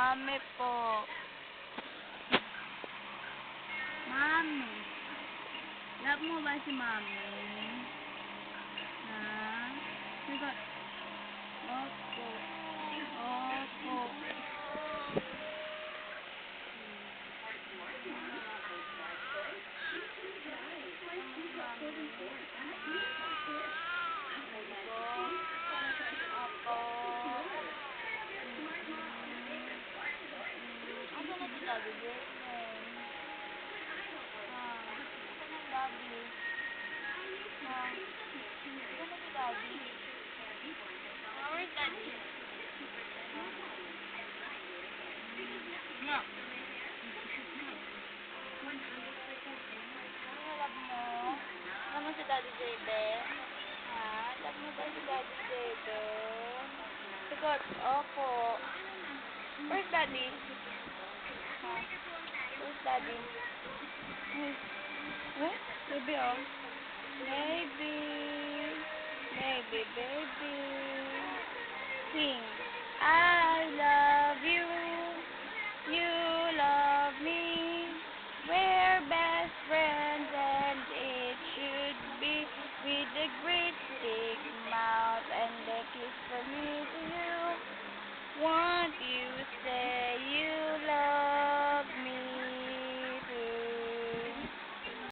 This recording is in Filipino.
Mami po. Mami. Love mo ba si Mami? Ha? Sagot. Opo. Opo. Asa na si Daddy Jaden? Asa na si Daddy? Asa na si Daddy? Where's Daddy? Nga. Ano love mo? Love mo si Daddy Jaden? Ha? Love mo ba si Daddy Jaden? Sagot, opo. Where's Daddy? Ha? Where's Daddy? Ay. Eh? Baby, oh. Baby. Baby, baby.